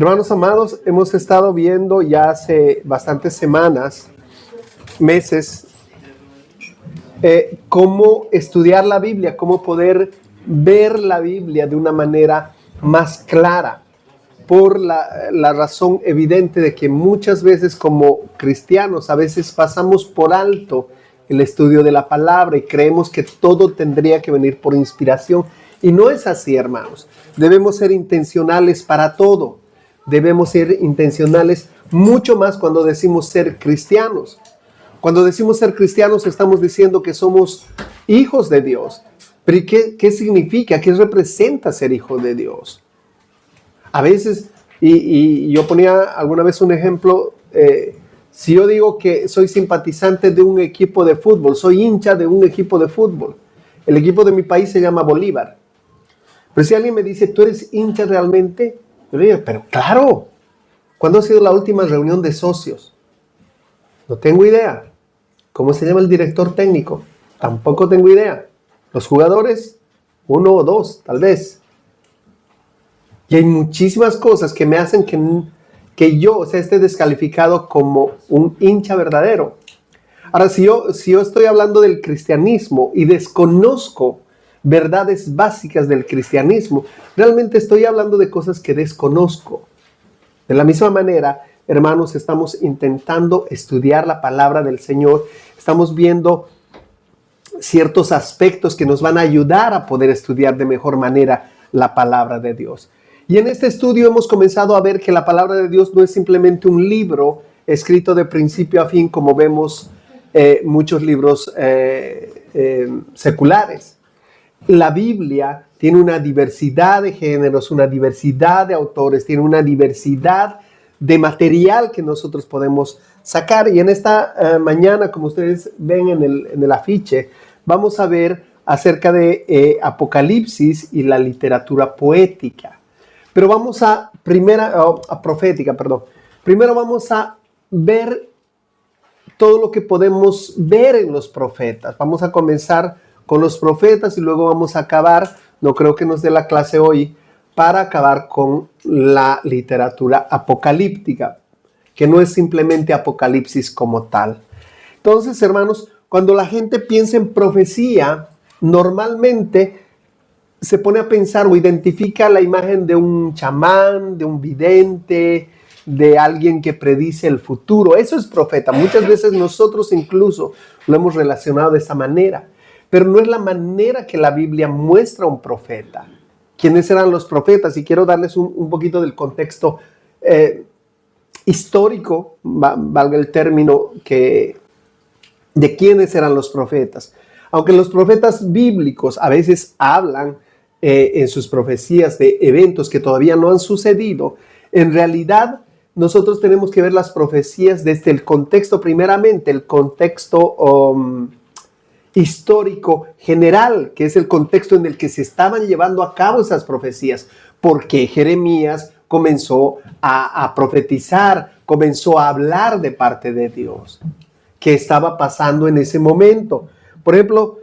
Hermanos amados, hemos estado viendo ya hace bastantes semanas, meses, cómo estudiar la Biblia, cómo poder ver la Biblia de una manera más clara, por la razón evidente de que muchas veces como cristianos a veces pasamos por alto el estudio de la palabra y creemos que todo tendría que venir por inspiración. Y no es así, hermanos. Debemos ser intencionales para todo. Debemos ser intencionales mucho más cuando decimos ser cristianos. Cuando decimos ser cristianos estamos diciendo que somos hijos de Dios. Pero ¿qué significa? ¿Qué representa ser hijo de Dios? A veces, y yo ponía alguna vez un ejemplo, si yo digo que soy simpatizante de un equipo de fútbol, soy hincha de un equipo de fútbol, el equipo de mi país se llama Bolívar. Pero si alguien me dice, ¿tú eres hincha realmente? Yo le digo, pero claro, ¿cuándo ha sido la última reunión de socios? No tengo idea. ¿Cómo se llama el director técnico? Tampoco tengo idea. Los jugadores, 1 o 2, tal vez. Y hay muchísimas cosas que me hacen que yo esté descalificado como un hincha verdadero. Ahora, si yo estoy hablando del cristianismo y desconozco verdades básicas del cristianismo, realmente estoy hablando de cosas que desconozco. De la misma manera, hermanos, estamos intentando estudiar la palabra del Señor, estamos viendo ciertos aspectos que nos van a ayudar a poder estudiar de mejor manera la palabra de Dios. Y en este estudio hemos comenzado a ver que la palabra de Dios no es simplemente un libro escrito de principio a fin, como vemos muchos libros seculares. La Biblia tiene una diversidad de géneros, una diversidad de autores, tiene una diversidad de material que nosotros podemos sacar. Y en esta mañana, como ustedes ven en el afiche, vamos a ver acerca de Apocalipsis y la literatura poética. Pero vamos profética. Primero vamos a ver todo lo que podemos ver en los profetas. Vamos a comenzar con los profetas y luego vamos a acabar, no creo que nos dé la clase hoy, para acabar con la literatura apocalíptica, que no es simplemente Apocalipsis como tal. Entonces, hermanos, cuando la gente piensa en profecía, normalmente se pone a pensar o identifica la imagen de un chamán, de un vidente, de alguien que predice el futuro. Eso es profeta. Muchas veces nosotros incluso lo hemos relacionado de esa manera, pero no es la manera que la Biblia muestra a un profeta. ¿Quiénes eran los profetas? Y quiero darles un poquito del contexto histórico, valga el término, de quiénes eran los profetas. Aunque los profetas bíblicos a veces hablan en sus profecías de eventos que todavía no han sucedido, en realidad nosotros tenemos que ver las profecías desde el contexto, primeramente el contexto histórico general, que es el contexto en el que se estaban llevando a cabo esas profecías, porque Jeremías comenzó a profetizar, comenzó a hablar de parte de Dios, qué estaba pasando en ese momento. Por ejemplo,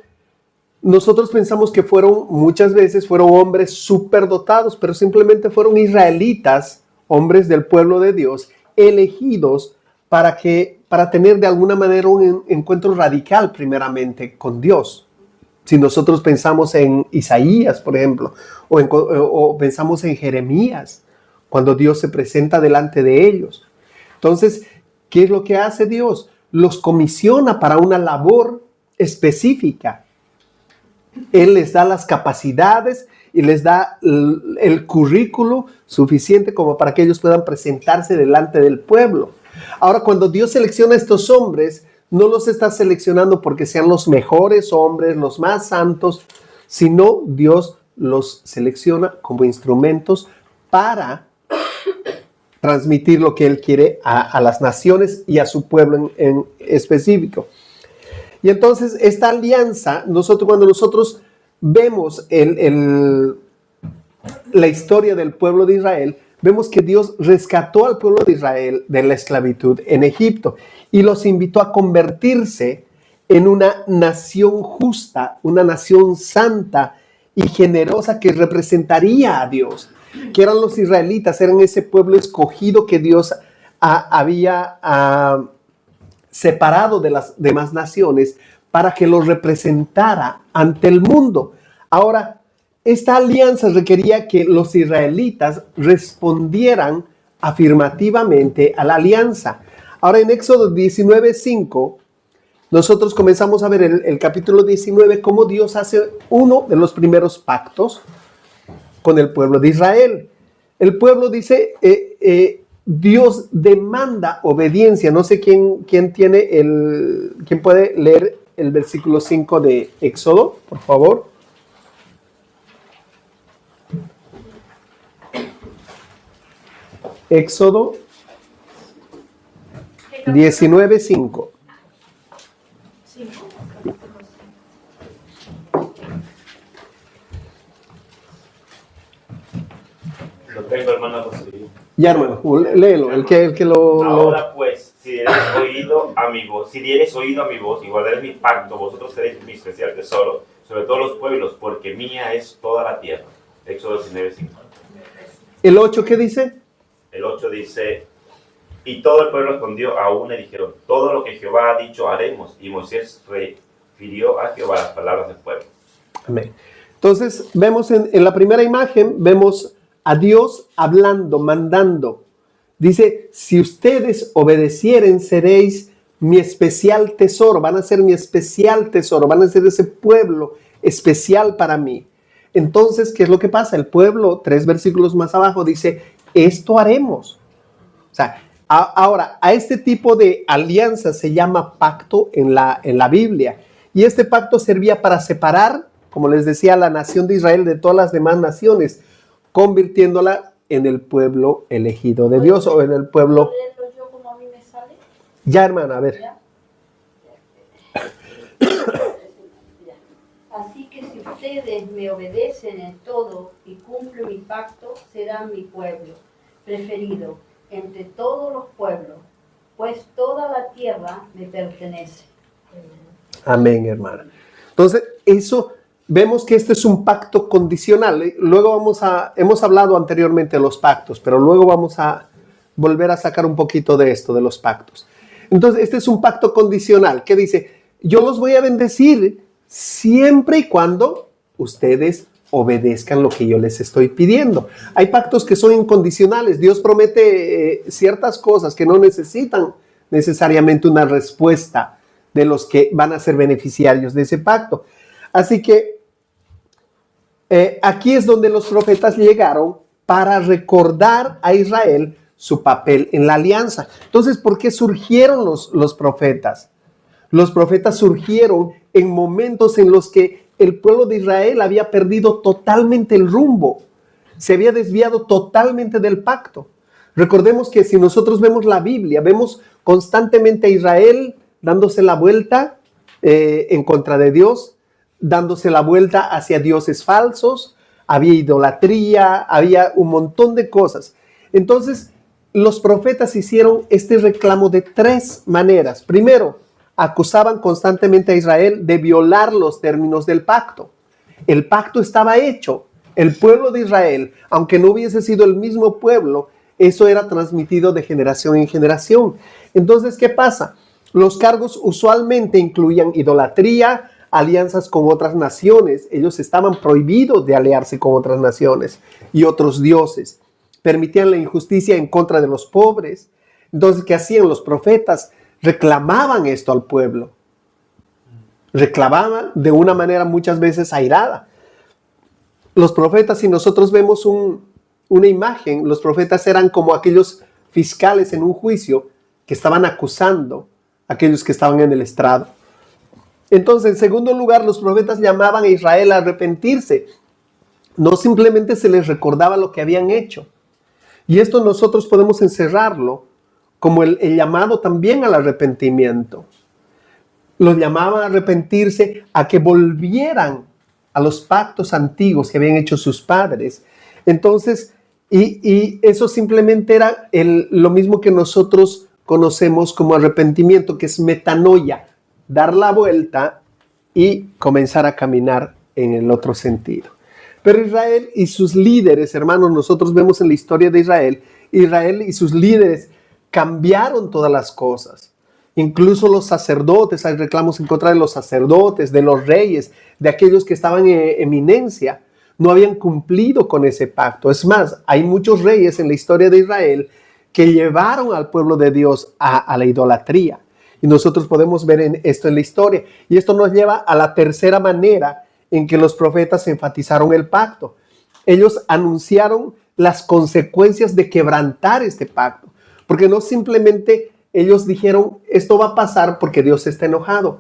nosotros pensamos que muchas veces fueron hombres superdotados, pero simplemente fueron israelitas, hombres del pueblo de Dios, elegidos para tener de alguna manera un encuentro radical primeramente con Dios. Si nosotros pensamos en Isaías, por ejemplo, o pensamos en Jeremías, cuando Dios se presenta delante de ellos. Entonces, ¿qué es lo que hace Dios? Los comisiona para una labor específica. Él les da las capacidades y les da el currículo suficiente como para que ellos puedan presentarse delante del pueblo. Ahora, cuando Dios selecciona a estos hombres, no los está seleccionando porque sean los mejores hombres, los más santos, sino Dios los selecciona como instrumentos para transmitir lo que Él quiere a las naciones y a su pueblo en específico. Y entonces esta alianza, cuando nosotros vemos la historia del pueblo de Israel, vemos que Dios rescató al pueblo de Israel de la esclavitud en Egipto y los invitó a convertirse en una nación justa, una nación santa y generosa que representaría a Dios. que eran los israelitas, eran ese pueblo escogido que Dios había separado de las demás naciones para que los representara ante el mundo. Ahora, esta alianza requería que los israelitas respondieran afirmativamente a la alianza. Ahora, en Éxodo 19:5, nosotros comenzamos a ver el capítulo 19, cómo Dios hace uno de los primeros pactos con el pueblo de Israel. El pueblo dice, Dios demanda obediencia. No sé quién puede leer el versículo 5 de Éxodo, por favor. Éxodo 19:5. Lo tengo, hermano José. Ya, hermano, léelo, el que lo... Ahora pues, si dieres oído a mi voz y guardaréis mi pacto, vosotros seréis mi especial tesoro sobre todos los pueblos, porque mía es toda la tierra. Éxodo 19:5. ¿El 8 qué dice? El 8 dice, y todo el pueblo respondió a una y dijeron, todo lo que Jehová ha dicho haremos. Y Moisés refirió a Jehová las palabras del pueblo. Amén. Entonces, vemos en la primera imagen, vemos a Dios hablando, mandando. Dice, si ustedes obedecieren, seréis mi especial tesoro, van a ser mi especial tesoro, van a ser ese pueblo especial para mí. Entonces, ¿qué es lo que pasa? El pueblo, 3 versículos más abajo, dice, esto haremos. O sea, ahora, a este tipo de alianza se llama pacto en la Biblia. Y este pacto servía para separar, como les decía, a la nación de Israel de todas las demás naciones, convirtiéndola en el pueblo elegido de Dios o en el pueblo... Yo como a mí me sale. Ya, hermana, a ver. ¿Ya? Así que si ustedes me obedecen en todo y cumplen mi pacto, serán mi pueblo preferido entre todos los pueblos, pues toda la tierra me pertenece. Amén, hermana. Entonces, eso, vemos que este es un pacto condicional. Luego hemos hablado anteriormente de los pactos, pero luego vamos a volver a sacar un poquito de esto, de los pactos. Entonces, este es un pacto condicional que dice, yo los voy a bendecir siempre y cuando ustedes obedezcan lo que yo les estoy pidiendo. Hay pactos que son incondicionales. Dios promete ciertas cosas que no necesitan necesariamente una respuesta de los que van a ser beneficiarios de ese pacto. Así que aquí es donde los profetas llegaron para recordar a Israel su papel en la alianza. Entonces, ¿por qué surgieron los profetas? Los profetas surgieron en momentos en los que el pueblo de Israel había perdido totalmente el rumbo, se había desviado totalmente del pacto. Recordemos que si nosotros vemos la Biblia, vemos constantemente a Israel dándose la vuelta en contra de Dios, dándose la vuelta hacia dioses falsos, había idolatría, había un montón de cosas. Entonces, los profetas hicieron este reclamo de 3 maneras. Primero, acusaban constantemente a Israel de violar los términos del pacto. El pacto estaba hecho. El pueblo de Israel, aunque no hubiese sido el mismo pueblo, eso era transmitido de generación en generación. Entonces, ¿qué pasa? Los cargos usualmente incluían idolatría, alianzas con otras naciones. Ellos estaban prohibidos de aliarse con otras naciones y otros dioses. Permitían la injusticia en contra de los pobres. Entonces, ¿qué hacían los profetas? Reclamaban esto al pueblo. Reclamaban de una manera muchas veces airada. Los profetas, si nosotros vemos una imagen, los profetas eran como aquellos fiscales en un juicio que estaban acusando a aquellos que estaban en el estrado. Entonces, en segundo lugar, los profetas llamaban a Israel a arrepentirse. No simplemente se les recordaba lo que habían hecho. Y esto nosotros podemos encerrarlo como el llamado también al arrepentimiento. Los llamaban a arrepentirse, a que volvieran a los pactos antiguos que habían hecho sus padres. Entonces, y eso simplemente era lo mismo que nosotros conocemos como arrepentimiento, que es metanoia, dar la vuelta y comenzar a caminar en el otro sentido. Pero Israel y sus líderes, hermanos, nosotros vemos en la historia de Israel y sus líderes cambiaron todas las cosas. Incluso los sacerdotes, hay reclamos en contra de los sacerdotes, de los reyes, de aquellos que estaban en eminencia, no habían cumplido con ese pacto. Es más, hay muchos reyes en la historia de Israel que llevaron al pueblo de Dios a la idolatría. Y nosotros podemos ver esto en la historia. Y esto nos lleva a la tercera manera en que los profetas enfatizaron el pacto. Ellos anunciaron las consecuencias de quebrantar este pacto. Porque no simplemente ellos dijeron, esto va a pasar porque Dios está enojado,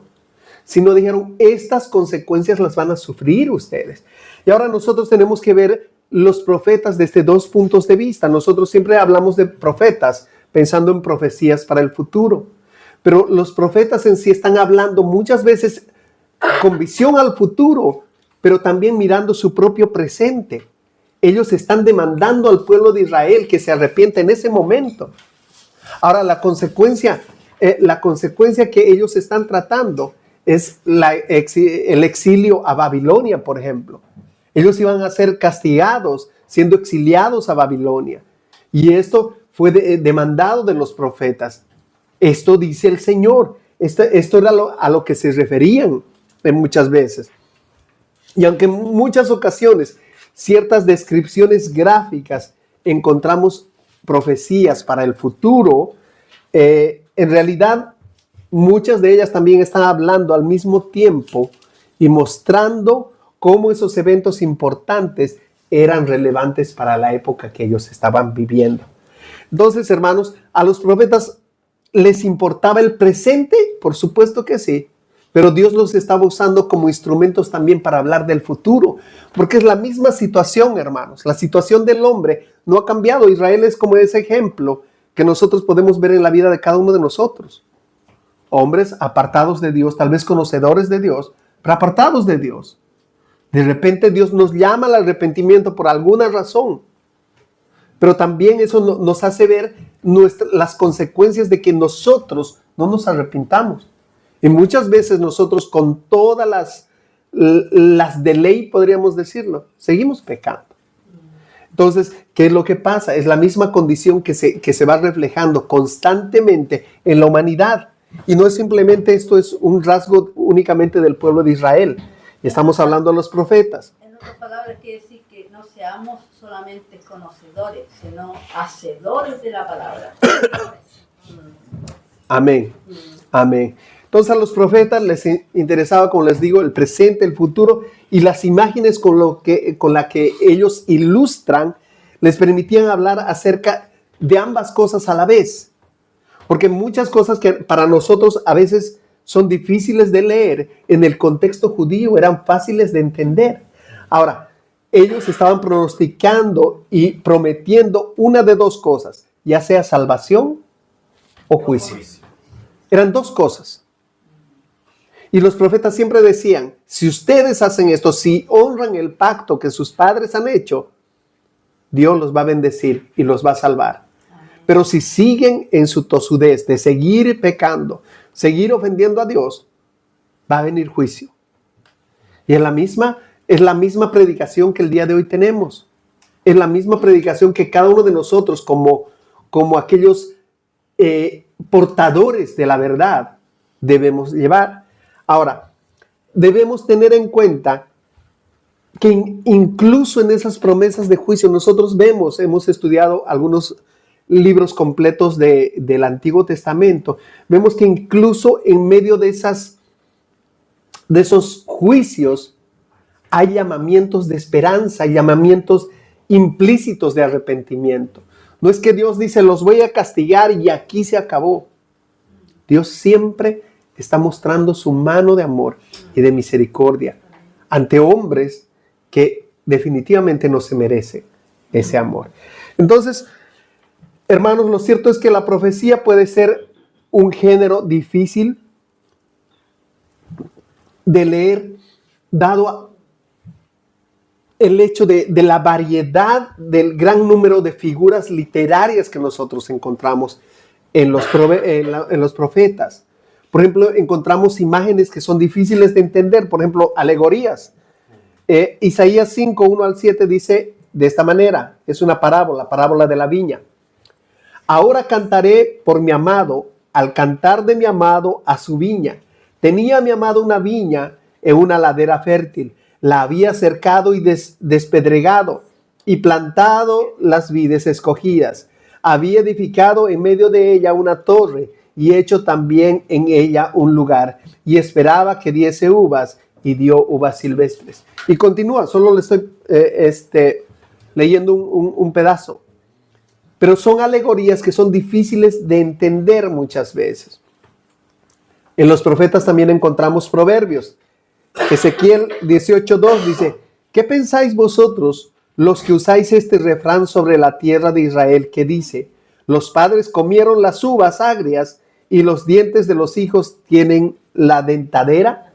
sino dijeron, estas consecuencias las van a sufrir ustedes. Y ahora nosotros tenemos que ver los profetas desde dos puntos de vista. Nosotros siempre hablamos de profetas pensando en profecías para el futuro, pero los profetas en sí están hablando muchas veces con visión al futuro, pero también mirando su propio presente. Ellos están demandando al pueblo de Israel que se arrepienta en ese momento. Ahora, la consecuencia que ellos están tratando es el exilio a Babilonia, por ejemplo. Ellos iban a ser castigados, siendo exiliados a Babilonia. Y esto fue demandado de los profetas. Esto dice el Señor. Esto era a lo que se referían muchas veces. Y aunque en muchas ocasiones, ciertas descripciones gráficas, encontramos profecías para el futuro, en realidad muchas de ellas también están hablando al mismo tiempo y mostrando cómo esos eventos importantes eran relevantes para la época que ellos estaban viviendo. Entonces, hermanos, a los profetas les importaba el presente, por supuesto que sí, pero Dios los estaba usando como instrumentos también para hablar del futuro, porque es la misma situación, hermanos. La situación del hombre no ha cambiado. Israel es como ese ejemplo que nosotros podemos ver en la vida de cada uno de nosotros. Hombres apartados de Dios, tal vez conocedores de Dios, pero apartados de Dios. De repente Dios nos llama al arrepentimiento por alguna razón, pero también eso nos hace ver las consecuencias de que nosotros no nos arrepintamos. Y muchas veces nosotros, con todas las de ley, podríamos decirlo, seguimos pecando. Entonces, ¿qué es lo que pasa? Es la misma condición que se va reflejando constantemente en la humanidad. Y no es simplemente esto, es un rasgo únicamente del pueblo de Israel. Estamos hablando de los profetas. En otras palabras, quiere decir que no seamos solamente conocedores, sino hacedores de la palabra. Amén. Amén. Entonces a los profetas les interesaba, como les digo, el presente, el futuro, y las imágenes con la que ellos ilustran les permitían hablar acerca de ambas cosas a la vez. Porque muchas cosas que para nosotros a veces son difíciles de leer, en el contexto judío eran fáciles de entender. Ahora, ellos estaban pronosticando y prometiendo una de dos cosas, ya sea salvación o juicio. Eran dos cosas. Y los profetas siempre decían, si ustedes hacen esto, si honran el pacto que sus padres han hecho, Dios los va a bendecir y los va a salvar. Pero si siguen en su tosudez de seguir pecando, seguir ofendiendo a Dios, va a venir juicio. Y es la misma predicación que el día de hoy tenemos. Es la misma predicación que cada uno de nosotros, como aquellos portadores de la verdad, debemos llevar. Ahora, debemos tener en cuenta que incluso en esas promesas de juicio nosotros hemos estudiado algunos libros completos del Antiguo Testamento, vemos que incluso en medio de esos juicios hay llamamientos de esperanza, llamamientos implícitos de arrepentimiento. No es que Dios dice, los voy a castigar y aquí se acabó. Dios siempre está mostrando su mano de amor y de misericordia ante hombres que definitivamente no se merecen ese amor. Entonces, hermanos, lo cierto es que la profecía puede ser un género difícil de leer, dado el hecho de la variedad del gran número de figuras literarias que nosotros encontramos en los profetas. Por ejemplo, encontramos imágenes que son difíciles de entender, por ejemplo, alegorías. Isaías 5, 1 al 7 dice de esta manera, es una parábola de la viña. Ahora cantaré por mi amado, al cantar de mi amado a su viña. Tenía mi amado una viña en una ladera fértil, la había cercado y despedregado y plantado las vides escogidas. Había edificado en medio de ella una torre y hecho también en ella un lugar, y esperaba que diese uvas, y dio uvas silvestres. Y continúa, solo le estoy leyendo un pedazo. Pero son alegorías que son difíciles de entender muchas veces. En los profetas también encontramos proverbios. Ezequiel 18:2 dice, ¿qué pensáis vosotros los que usáis este refrán sobre la tierra de Israel que dice, los padres comieron las uvas agrias y los dientes de los hijos tienen la dentera?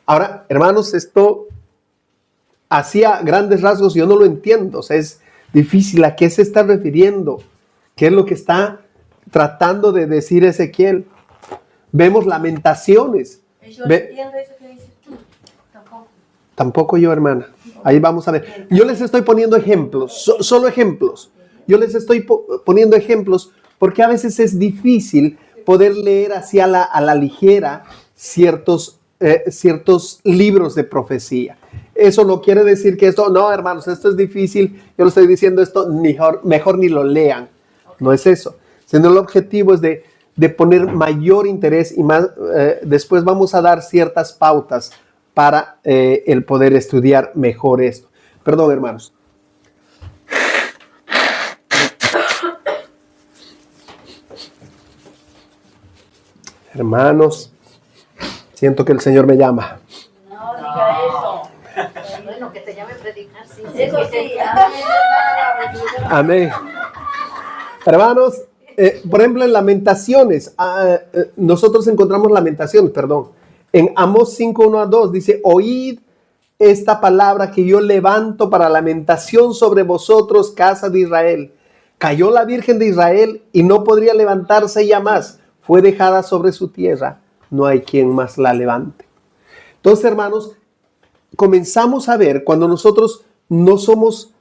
Ahora, hermanos, esto hacía grandes rasgos, yo no lo entiendo, o sea, es difícil. ¿A qué se está refiriendo? ¿Qué es lo que está tratando de decir Ezequiel? Vemos Lamentaciones. Yo no entiendo eso que dices tú, tampoco. Tampoco yo, hermana. Ahí vamos a ver. Yo les estoy poniendo ejemplos, solo ejemplos. Yo les estoy poniendo ejemplos porque a veces es difícil poder leer así a la ligera ciertos libros de profecía. Eso no quiere decir que esto, no, hermanos, esto es difícil. Yo le estoy diciendo esto, mejor ni lo lean. No es eso. Sino el objetivo es de poner mayor interés y más. Después vamos a dar ciertas pautas para el poder estudiar mejor esto. Perdón, hermanos. Hermanos, siento que el Señor me llama. No diga eso. Bueno, que te llame a predicar, sí. Eso sí, Amén. Hermanos, por ejemplo, en Lamentaciones, nosotros encontramos Lamentaciones, en Amós 5, 1 a 2, dice, oíd esta palabra que yo levanto para lamentación sobre vosotros, casa de Israel. Cayó la Virgen de Israel y no podría levantarse ella más. Fue dejada sobre su tierra, no hay quien más la levante. Entonces, hermanos, comenzamos a ver cuando nosotros no somos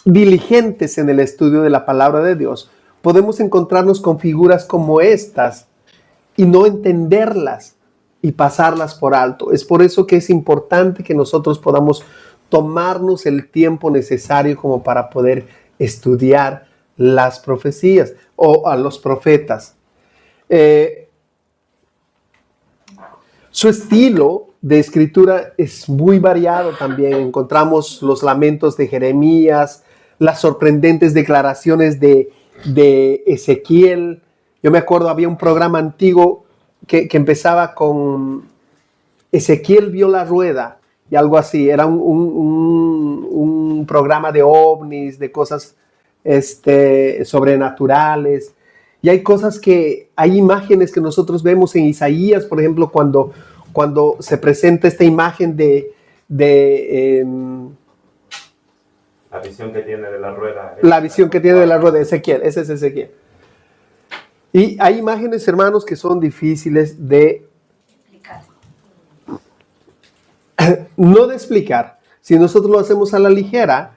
diligentes en el estudio de la palabra de Dios, podemos encontrarnos con figuras como estas y no entenderlas y pasarlas por alto. Es por eso que es importante que nosotros podamos tomarnos el tiempo necesario como para poder estudiar las profecías o a los profetas. Su estilo de escritura es muy variado también. Encontramos los lamentos de Jeremías, las sorprendentes declaraciones de Ezequiel. Yo me acuerdo, había un programa antiguo que empezaba con Ezequiel vio la rueda y algo así. Era un programa de ovnis, de cosas sobrenaturales. Y hay hay imágenes que nosotros vemos en Isaías, por ejemplo, cuando se presenta esta imagen la visión que tiene de la rueda. La visión que tiene de la rueda, Ezequiel, ese es Ezequiel. Y hay imágenes, hermanos, que son difíciles de explicar. No de explicar. Si nosotros lo hacemos a la ligera,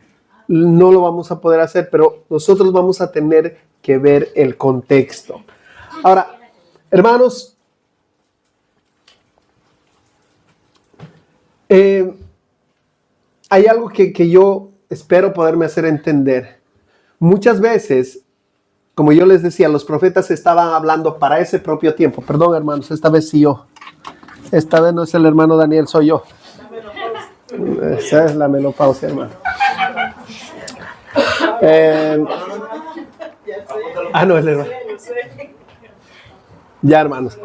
no lo vamos a poder hacer, pero nosotros vamos a tener que ver el contexto. Ahora, hermanos, hay algo que yo espero poderme hacer entender. Muchas veces, como yo les decía, los profetas estaban hablando para ese propio tiempo. Perdón, hermanos, esta vez sí yo. Esta vez no es el hermano Daniel, soy yo. Esa es la menopausia, hermano. No, el hermano. Ya, hermanos.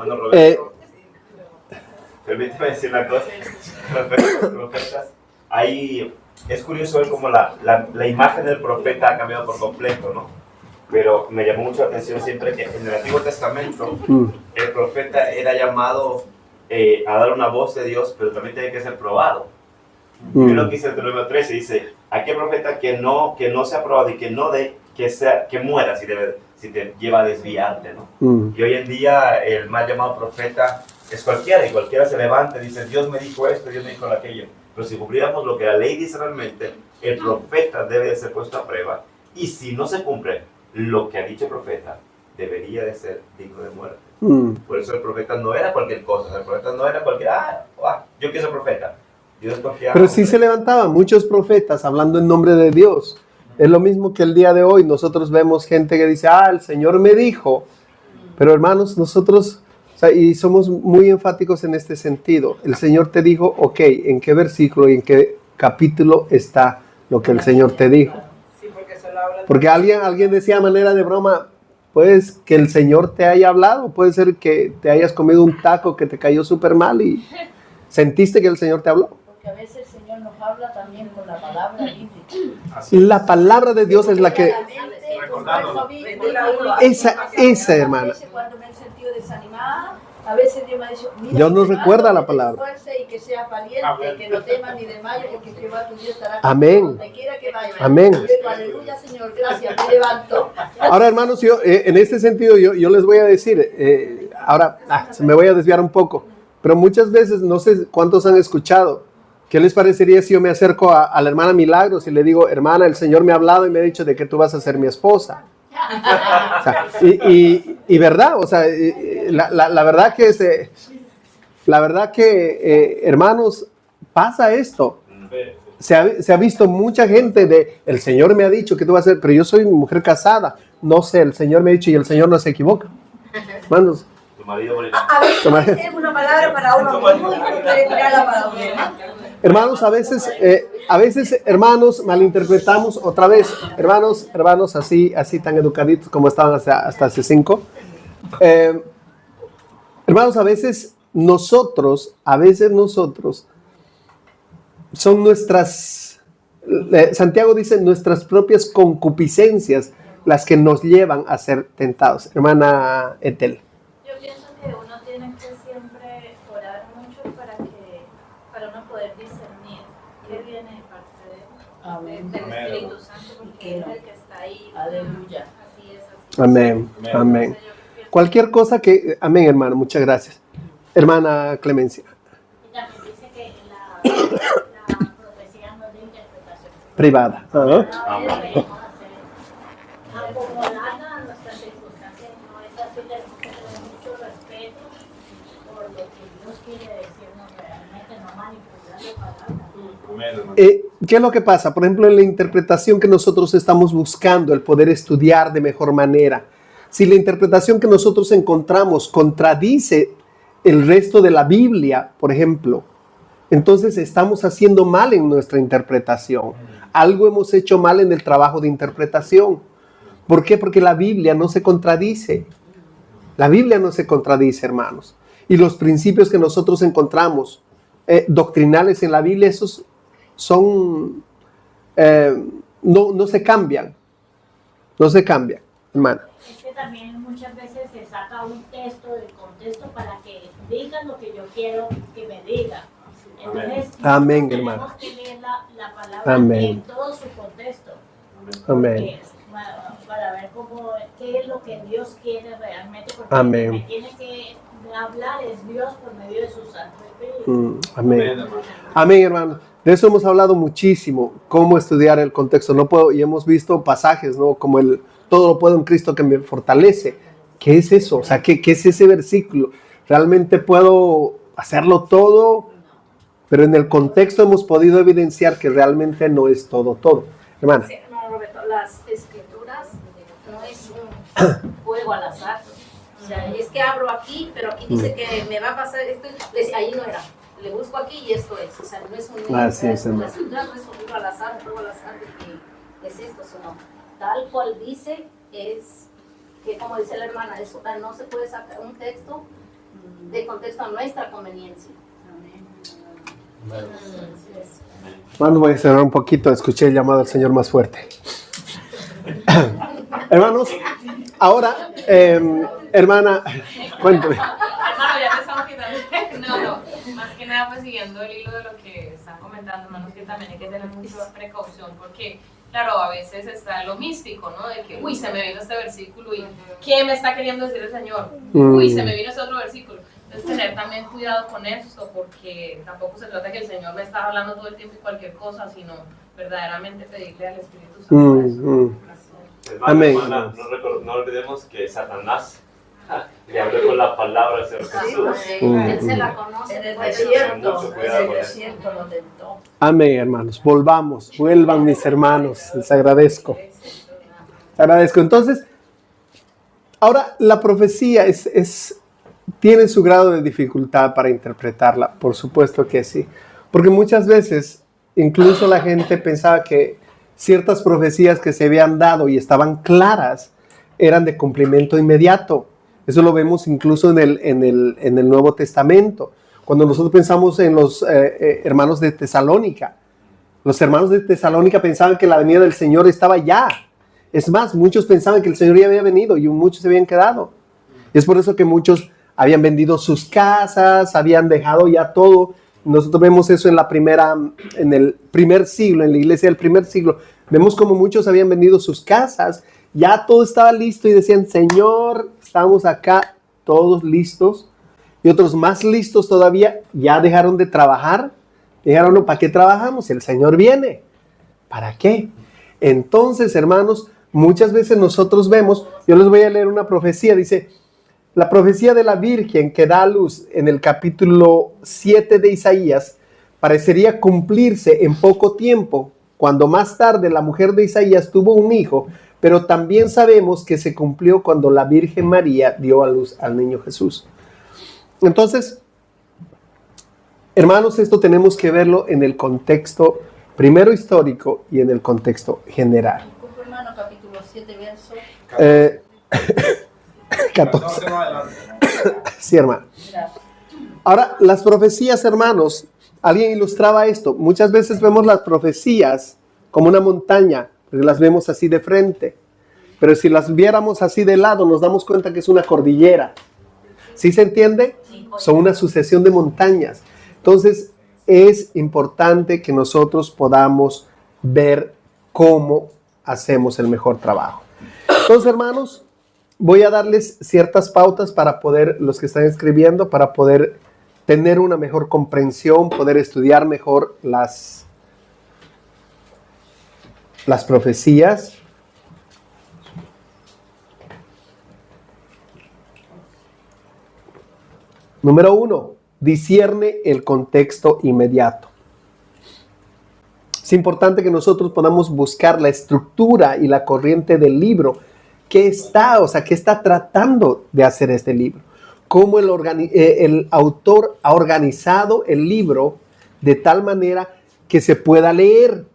Permíteme decir una cosa. Respecto a los profetas, ahí es curioso ver cómo la imagen del profeta ha cambiado por completo, ¿no? Pero me llamó mucho la atención siempre que en el Antiguo Testamento el profeta era llamado a dar una voz de Dios, pero también tenía que ser probado. Y lo que dice el Deuteronomio 13 dice, aquel profeta que no sea probado y que no dé, que muera si te lleva a desviarte, ¿no? Y hoy en día el mal llamado profeta es cualquiera, y cualquiera se levanta y dice, Dios me dijo esto, Dios me dijo aquello. Pero si cumpliéramos lo que la ley dice realmente, el profeta debe de ser puesto a prueba, y si no se cumple lo que ha dicho el profeta, debería de ser digno de muerte. Por eso el profeta no era cualquier cosa, el profeta no era cualquier, yo quiero ser profeta. Dios confiaba. Pero sí se levantaban muchos profetas hablando en nombre de Dios. Es lo mismo que el día de hoy. Nosotros vemos gente que dice, el Señor me dijo. Pero hermanos, nosotros, y somos muy enfáticos en este sentido. El Señor te dijo, ok, ¿en qué versículo y en qué capítulo está lo que el Señor te dijo? Sí, porque solo habla. Porque alguien decía a manera de broma, pues que el Señor te haya hablado, puede ser que te hayas comido un taco que te cayó súper mal y sentiste que el Señor te habló. Porque a veces el Señor nos habla también con la palabra bíblica. La palabra de Dios es la que... Esa, hermana. A veces cuando me he sentido desanimada, a veces Dios me ha dicho, mira, Dios nos te recuerda mando la que te palabra. esfuerces y que seas valiente, que no temas ni desmayes, porque Jehová tu Dios estará Amén. contigo donde quiera que vayas. Amén. Aleluya, Señor, gracias, me levanto. Ahora, hermanos, yo en este sentido yo les voy a decir, ahora se me voy a desviar un poco, pero muchas veces, no sé cuántos han escuchado, ¿qué les parecería si yo me acerco a la hermana Milagros y le digo, hermana, el Señor me ha hablado y me ha dicho de que tú vas a ser mi esposa? O sea, y verdad, o sea, la verdad que hermanos, pasa esto. Se ha visto mucha gente de, el Señor me ha dicho que tú vas a ser, pero yo soy mujer casada, no sé, el Señor me ha dicho y el Señor no se equivoca. Hermanos, Tu marido morirá. A veces tiene una palabra para uno mismo y no quiere tirarla para otro. hermanos, a veces, hermanos, malinterpretamos otra vez. Hermanos, así tan educaditos como estaban hasta hace 5. Hermanos, a veces nosotros, son nuestras, Santiago dice, nuestras propias concupiscencias las que nos llevan a ser tentados. Hermana Etel. Yo pienso que uno tiene que siempre orar mucho para uno poder discernir qué viene de parte del Espíritu Santo, porque es el que está ahí. Aleluya. Así es. Amén. Amén. Entonces, yo pienso Cualquier cosa que... Amén, hermano. Muchas gracias. Hermana Clemencia. Y también dice que la profecía no es de interpretación. Privada. Ajá. Acomodada a nuestras circunstancias, no es así, tenemos que tener mucho respeto por lo que Dios quiere decirnos realmente, no manipular la palabra. ¿Qué es lo que pasa? Por ejemplo, en la interpretación que nosotros estamos buscando, el poder estudiar de mejor manera. Si la interpretación que nosotros encontramos contradice el resto de la Biblia, por ejemplo, entonces estamos haciendo mal en nuestra interpretación. Algo hemos hecho mal en el trabajo de interpretación. ¿Por qué? Porque la Biblia no se contradice. La Biblia no se contradice, hermanos. Y los principios que nosotros encontramos doctrinales en la Biblia, esos son, no se cambian. No se cambian, hermana. Es que también muchas veces se saca un texto del contexto para que digan lo que yo quiero que me diga. Entonces, Amén, tenemos hermano. que leer la palabra Amén. en todo su contexto. Amén. Para ver qué es lo que Dios quiere realmente, porque Amén. me tiene que hablar es Dios por medio de su Santo Espíritu. Amén. Amén, hermano. De eso hemos hablado muchísimo, cómo estudiar el contexto. No puedo, y hemos visto pasajes, ¿no? Como todo lo puedo en Cristo que me fortalece. ¿Qué es eso? O sea, ¿qué es ese versículo? ¿Realmente puedo hacerlo todo? Pero en el contexto hemos podido evidenciar que realmente no es todo. Hermana. Sí, hermano Roberto, las escrituras no es un juego al azar. O sea, es que abro aquí, pero aquí dice que me va a pasar esto, ahí no era. Le busco aquí y esto es. O sea, no es un Así es, hermano. la escritura no es un libro al azar, un juego al azar de que es esto, sino tal cual dice, es que como dice la hermana, eso, no se puede sacar un texto de contexto a nuestra conveniencia. Hermano, voy a cerrar un poquito. Escuché el llamado del Señor más fuerte. Hermanos, ahora, hermana, cuéntame. Hermano, ya te estamos quitando. No, más que nada, pues siguiendo el hilo de lo que están comentando, hermanos, que también hay que tener mucha precaución, porque, claro, a veces está lo místico, ¿no? De que, uy, se me vino este versículo y ¿qué me está queriendo decir el Señor? Uy, se me vino este otro versículo. Entonces tener también cuidado con esto, porque tampoco se trata que el Señor me está hablando todo el tiempo y cualquier cosa, sino verdaderamente pedirle al Espíritu Santo eso. Hermano, Amén. hermana, no olvidemos que Satanás le habló con la palabra al Señor Jesús. Él se la conoce. En el pues, desierto lo tentó. Amén, hermanos. Vuelvan mis hermanos. Les agradezco. Entonces, ahora la profecía tiene su grado de dificultad para interpretarla. Por supuesto que sí. Porque muchas veces, incluso la gente pensaba que ciertas profecías que se habían dado y estaban claras eran de cumplimiento inmediato. Eso lo vemos incluso en el Nuevo Testamento. Cuando nosotros pensamos en los hermanos de Tesalónica, los hermanos de Tesalónica pensaban que la venida del Señor estaba ya. Es más, muchos pensaban que el Señor ya había venido y muchos se habían quedado. Y es por eso que muchos habían vendido sus casas, habían dejado ya todo. Nosotros vemos eso en el primer siglo, en la iglesia del primer siglo. Vemos como muchos habían vendido sus casas, ya todo estaba listo y decían, Señor, estamos acá todos listos. Y otros más listos todavía ya dejaron de trabajar. Dijeron, no, ¿para qué trabajamos? El Señor viene. ¿Para qué? Entonces, hermanos, muchas veces nosotros vemos, yo les voy a leer una profecía, dice, la profecía de la Virgen que da a luz en el capítulo 7 de Isaías parecería cumplirse en poco tiempo, cuando más tarde la mujer de Isaías tuvo un hijo, pero también sabemos que se cumplió cuando la Virgen María dio a luz al niño Jesús. Entonces, hermanos, esto tenemos que verlo en el contexto primero histórico y en el contexto general. Hermano, capítulo 7, verso 14. Sí, hermano. Ahora, las profecías, hermanos, alguien ilustraba esto. Muchas veces vemos las profecías como una montaña, porque las vemos así de frente. Pero si las viéramos así de lado, nos damos cuenta que es una cordillera. ¿Sí se entiende? Son una sucesión de montañas. Entonces, es importante que nosotros podamos ver cómo hacemos el mejor trabajo. Entonces, hermanos, voy a darles ciertas pautas para poder, los que están escribiendo, para poder tener una mejor comprensión, poder estudiar mejor las profecías. Número 1, discierne el contexto inmediato. Es importante que nosotros podamos buscar la estructura y la corriente del libro. ¿Qué está tratando de hacer este libro? Cómo el autor ha organizado el libro de tal manera que se pueda leer.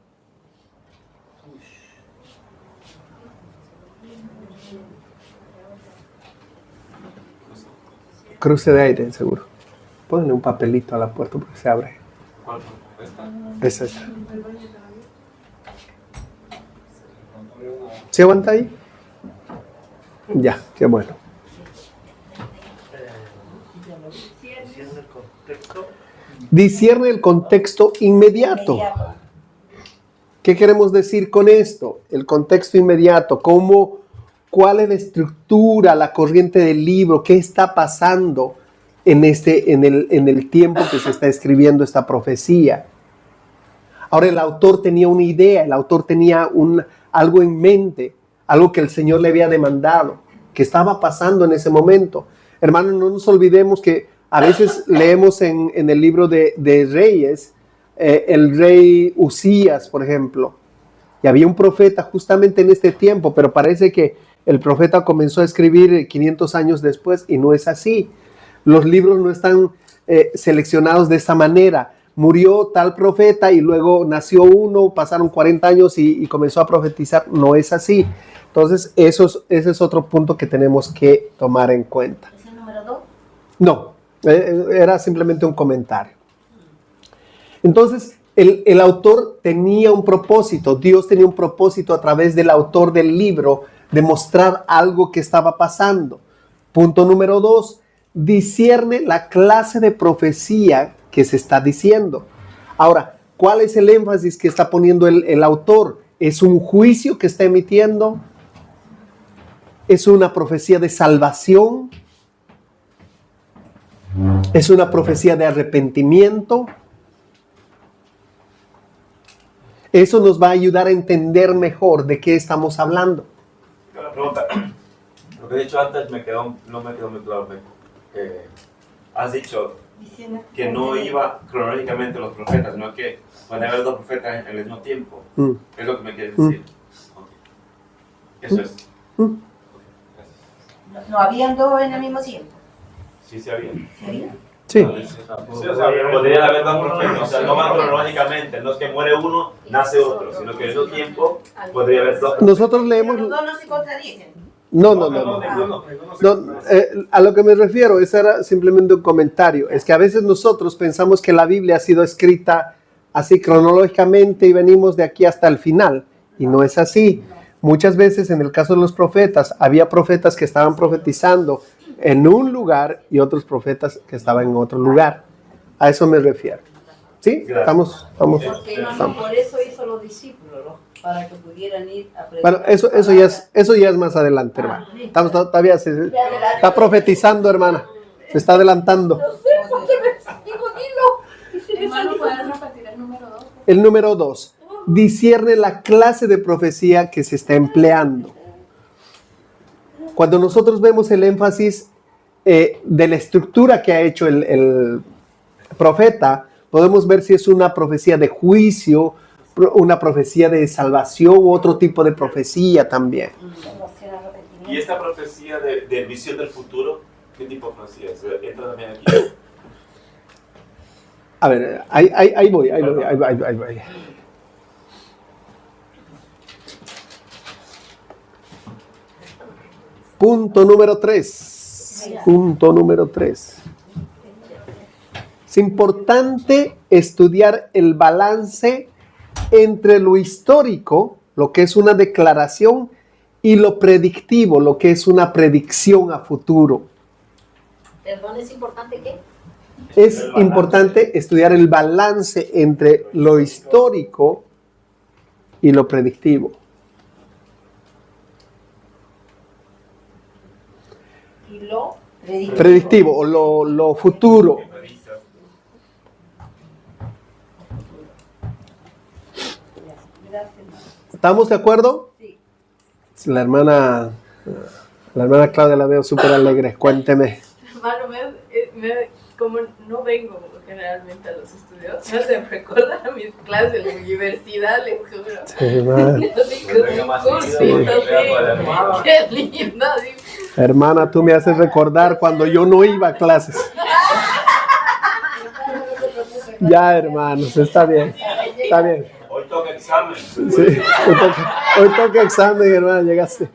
Cruce de aire, seguro. Ponle un papelito a la puerta porque se abre. ¿Cuál? Esa. ¿Se aguanta ahí? Ya, qué bueno. Discierne el contexto inmediato. ¿Qué queremos decir con esto? El contexto inmediato. ¿Cuál es la estructura, la corriente del libro? ¿Qué está pasando en el tiempo que se está escribiendo esta profecía? Ahora, el autor tenía una idea, el autor tenía algo en mente, algo que el Señor le había demandado, que estaba pasando en ese momento. Hermanos, no nos olvidemos que a veces leemos en el libro de Reyes, el rey Usías, por ejemplo, y había un profeta justamente en este tiempo, pero parece que el profeta comenzó a escribir 500 años después y no es así. Los libros no están seleccionados de esa manera. Murió tal profeta y luego nació uno, pasaron 40 años y comenzó a profetizar. No es así. Entonces, ese es otro punto que tenemos que tomar en cuenta. ¿Es el número 2? No, era simplemente un comentario. Entonces, el autor tenía un propósito. Dios tenía un propósito a través del autor del libro de mostrar algo que estaba pasando. Punto número 2, discierne la clase de profecía que se está diciendo. Ahora, ¿cuál es el énfasis que está poniendo el autor? ¿Es un juicio que está emitiendo? ¿Es una profecía de salvación? Es una profecía de arrepentimiento. Eso nos va a ayudar a entender mejor de qué estamos hablando. Una pregunta. Lo que he dicho antes no me quedó muy claro. Has dicho que no iba cronológicamente los profetas, sino que puede haber dos profetas en el mismo tiempo. Es lo que me quieres decir. Eso es. ¿No habían dos en el mismo tiempo? Sí, sí había. Sí. Sí, o sea, podrían haber dos profetas, o sea, no van cronológicamente, no es que muere uno, nace otro, sino que en ese tiempo podría haber dos. Nosotros leemos... Los dos no se contradicen. No. A lo que me refiero, ese era simplemente un comentario. Es que a veces nosotros pensamos que la Biblia ha sido escrita así cronológicamente y venimos de aquí hasta el final. Y no es así. Muchas veces en el caso de los profetas, había profetas que estaban profetizando en un lugar y otros profetas que estaban en otro lugar. A eso me refiero. ¿Sí? Estamos. Porque por eso hizo los discípulos, ¿no? Para que pudieran ir a predicar. Bueno, eso ya es más adelante, hermana. Estamos todavía está profetizando, hermana. Se está adelantando. Hermano, ¿puedes repetir el número 2? El número 2. Discierne la clase de profecía que se está empleando. Cuando nosotros vemos el énfasis de la estructura que ha hecho el profeta, podemos ver si es una profecía de juicio, una profecía de salvación u otro tipo de profecía también. ¿Y esta profecía de visión del futuro, qué tipo de profecía es? ¿Entra también aquí? A ver, ahí voy. Punto número 3. Es importante estudiar el balance entre lo histórico, lo que es una declaración, y lo predictivo, lo que es una predicción a futuro. Perdón, ¿es importante qué? Es importante estudiar el balance entre lo histórico y lo predictivo. Y lo Predictivo o lo futuro. ¿Estamos de acuerdo? Sí. La hermana Claudia la veo súper alegre. Cuénteme. Hermano, como no vengo generalmente a los estudios, me hace recordar a mis clases en la universidad, les juro. Sí, madre. Qué lindo. Hermana, tú me haces recordar cuando yo no iba a clases. Ya, hermanos, está bien. Está bien. Hoy toca examen. Sí, hoy toca examen, hermano, llegaste.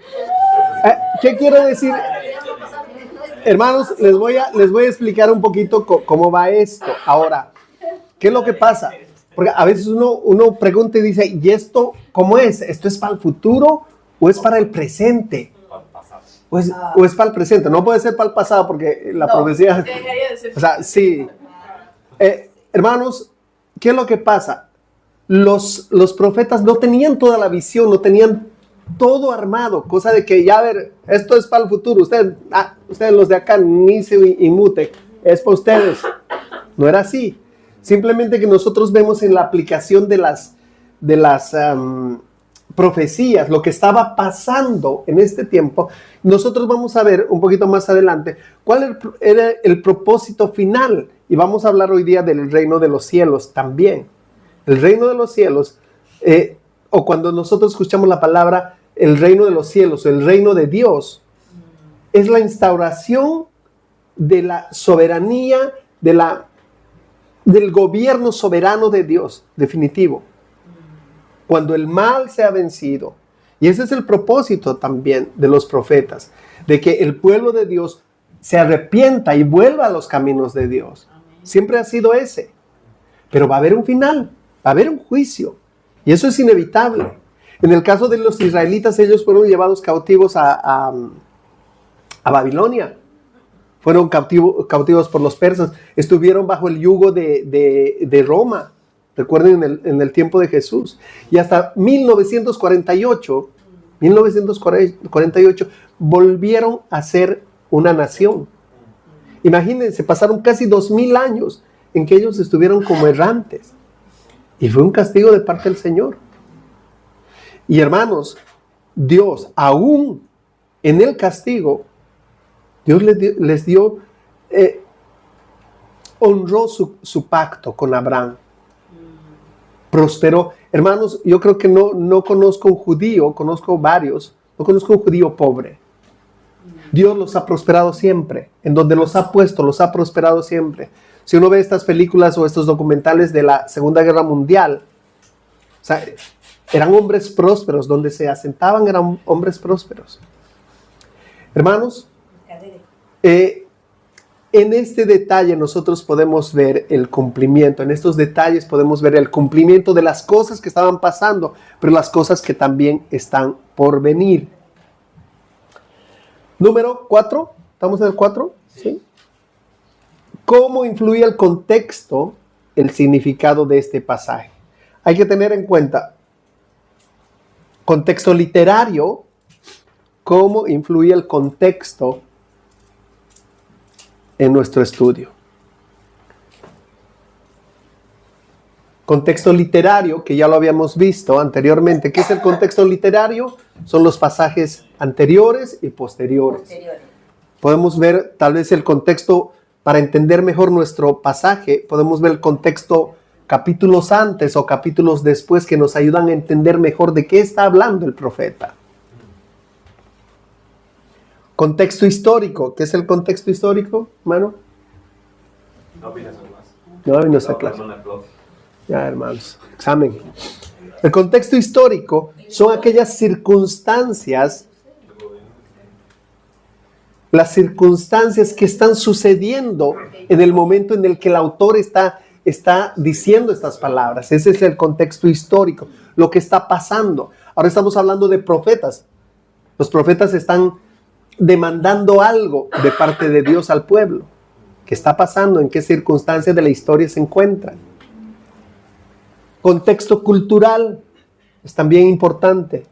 ¿Qué quiero decir? Hermanos, les voy a explicar un poquito cómo va esto. Ahora, ¿qué es lo que pasa? Porque a veces uno pregunta y dice, ¿y esto cómo es? ¿Esto es para el futuro o es para el presente? ¿O es para el presente? No puede ser para el pasado porque la profecía... O sea, sí. Hermanos, ¿qué es lo que pasa? Los profetas no tenían toda la visión, no tenían todo armado, cosa de que ya ver, esto es para el futuro, ustedes los de acá, Nice y Mute, es para ustedes. No era así. Simplemente que nosotros vemos en la aplicación de las profecías, lo que estaba pasando en este tiempo. Nosotros vamos a ver un poquito más adelante cuál era el propósito final, y vamos a hablar hoy día del reino de los cielos también. El reino de los cielos, o cuando nosotros escuchamos la palabra el reino de los cielos, el reino de Dios, es la instauración de la soberanía, del gobierno soberano de Dios, definitivo. Cuando el mal se ha vencido. Y ese es el propósito también de los profetas, de que el pueblo de Dios se arrepienta y vuelva a los caminos de Dios. Siempre ha sido ese. Pero va a haber un final, va a haber un juicio. Y eso es inevitable. En el caso de los israelitas, ellos fueron llevados cautivos a Babilonia. Fueron cautivos por los persas. Estuvieron bajo el yugo de Roma. Recuerden en el tiempo de Jesús. Y hasta 1948 volvieron a ser una nación. Imagínense, pasaron casi 2000 años en que ellos estuvieron como errantes. Y fue un castigo de parte del Señor. Y hermanos, Dios, aún en el castigo, Dios honró su pacto con Abraham. Prosperó. Hermanos, yo creo que no conozco un judío, conozco varios, no conozco un judío pobre. Dios los ha prosperado siempre. En donde los ha puesto, los ha prosperado siempre. Si uno ve estas películas o estos documentales de la Segunda Guerra Mundial, o sea, eran hombres prósperos, donde se asentaban eran hombres prósperos. Hermanos, en este detalle nosotros podemos ver el cumplimiento, en estos detalles podemos ver el cumplimiento de las cosas que estaban pasando, pero las cosas que también están por venir. Número 4, ¿estamos en el 4? ¿Sí? ¿Cómo influye el contexto, el significado de este pasaje? Hay que tener en cuenta, contexto literario, cómo influye el contexto en nuestro estudio. Contexto literario, que ya lo habíamos visto anteriormente. ¿Qué es el contexto literario? Son los pasajes anteriores y posteriores. Podemos ver tal vez el contexto. Para entender mejor nuestro pasaje, podemos ver el contexto capítulos antes o capítulos después que nos ayudan a entender mejor de qué está hablando el profeta. Contexto histórico. ¿Qué es el contexto histórico, hermano? No vino a clase. No vino a clase. Ya, hermanos, examen. El contexto histórico son aquellas circunstancias, las circunstancias que están sucediendo en el momento en el que el autor está diciendo estas palabras. Ese es el contexto histórico, lo que está pasando. Ahora estamos hablando de profetas. Los profetas están demandando algo de parte de Dios al pueblo. ¿Qué está pasando? ¿En qué circunstancias de la historia se encuentran? Contexto cultural es también importante.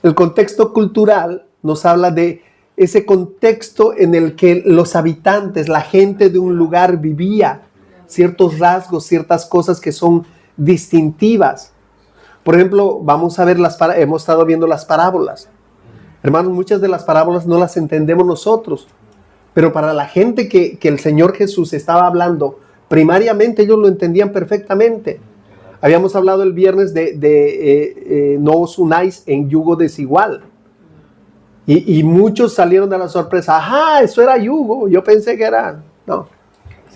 El contexto cultural nos habla de ese contexto en el que los habitantes, la gente de un lugar vivía, ciertos rasgos, ciertas cosas que son distintivas. Por ejemplo, vamos a ver hemos estado viendo las parábolas. Hermanos, muchas de las parábolas no las entendemos nosotros, pero para la gente que el Señor Jesús estaba hablando, primariamente ellos lo entendían perfectamente. Habíamos hablado el viernes de no os unáis en yugo desigual. Y muchos salieron de la sorpresa. Ajá, eso era yugo. Yo pensé que era... No.